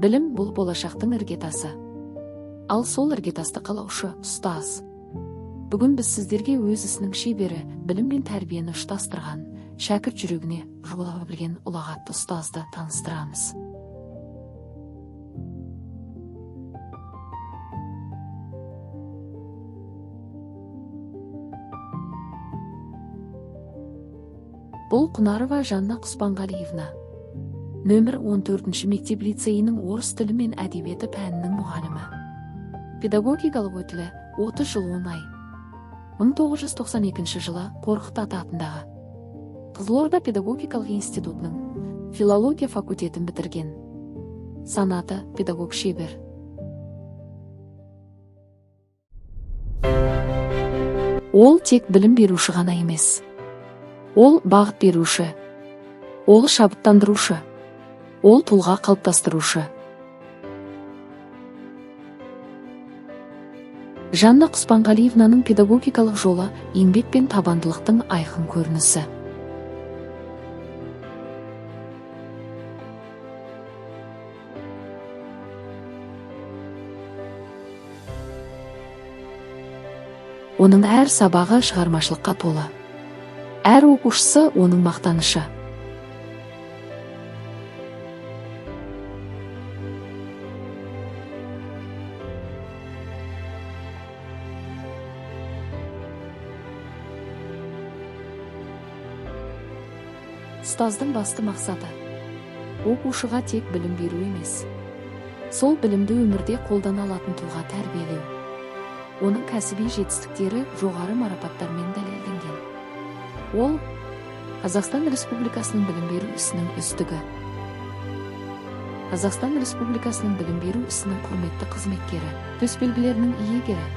Білім бұл болашақтың іргетасы. Ал сол іргетасты қалаушы ұстаз. Бүгін біз сіздерге өз ісінің шебері, білім мен тәрбиені ұштастырған, шәкірт жүрегіне жолаға білген ұлағатты ұстазды таныстырамыз. Бұл Құнарова Жанна Құспанғалиевна, нөмір 14 мектеп лицейінің орыс тілі мен әдебиеті пәнінің мұғалімі. Педагогикалық өтілі 30 жыл 10 ай. 1992 жылы Қорқыт Ата атындағы Қызылорда педагогикалық институтының филология факультетін бітірген. Санаты педагог шебер. Ол тек білім беруші ғана емес. Ол бағыт беруші. Ол шабыттандырушы. Ол тұлға қалыптастырушы. Жанна Құспанғалиевнаның педагогикалық жолы еңбек пен табандылықтың айқын көрінісі. Оның әр сабағы шығармашылыққа толы. Әр оқушысы оның мақтанышы. Ұстаздың басты мақсаты оқушыға тек білім беру емес, сол білімді өмірде қолдана алатын тұлға тәрбиелеу. Оның кәсіби жетістіктері жоғары марапаттармен дәлелденген. Ол Қазақстан Республикасының білім беру ісінің үздігі. Қазақстан Республикасының білім беру ісінің құрметті қызметкері, төсбелгілерінің иегері.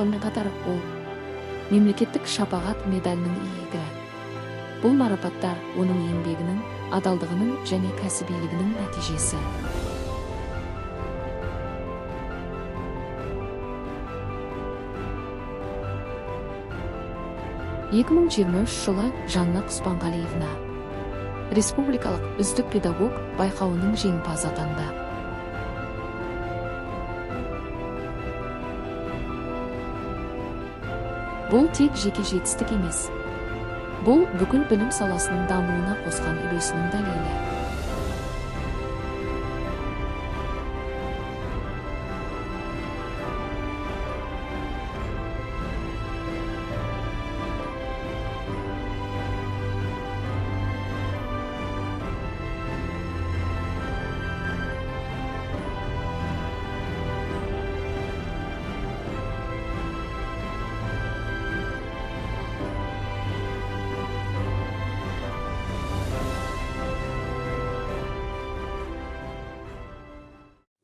Сонымен қатар ол мемлекеттік шапағат медалінің иегері. Бұл марапаттар оның еңбегінің, адалдығының және кәсібилігінің нәтижесі. жылы Жанна Құспанғалиевна республикалық үздік педагог байқауының жеңімпазы атанды. Бұл тек жеке жетістік емес. Бұл бүкіл білім саласының дамуына қосқан үлесінің дәлелі.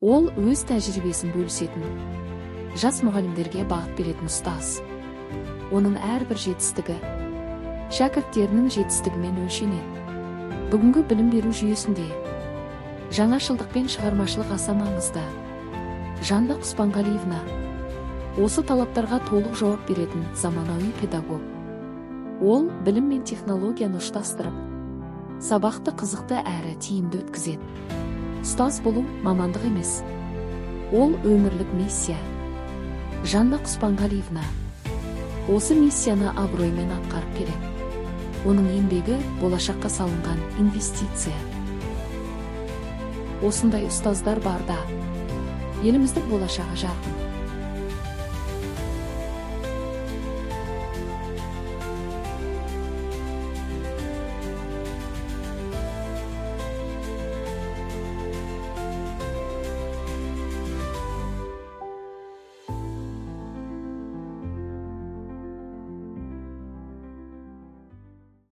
Ол өз тәжірибесін бөлісетін, жас мұғалімдерге бағыт беретін ұстаз. Оның әрбір жетістігі шәкірттерінің жетістігімен өлшенеді. Бүгінгі білім беру жүйесінде жаңашылдық пен шығармашылық аса маңызды. Жанна Құспанғалиевна осы талаптарға толық жауап беретін заманауи педагог. Ол білім мен технологияны ұштастырып, сабақты қызықты әрі тиімді өткізеді. Ұстаз болу мамандық емес. Ол өмірлік миссия. Жанна Құспанғалиевна осы миссияны абыроймен атқарып келеді. Оның еңбегі болашаққа салынған инвестиция. Осындай ұстаздар барда еліміздің болашағы жарқын.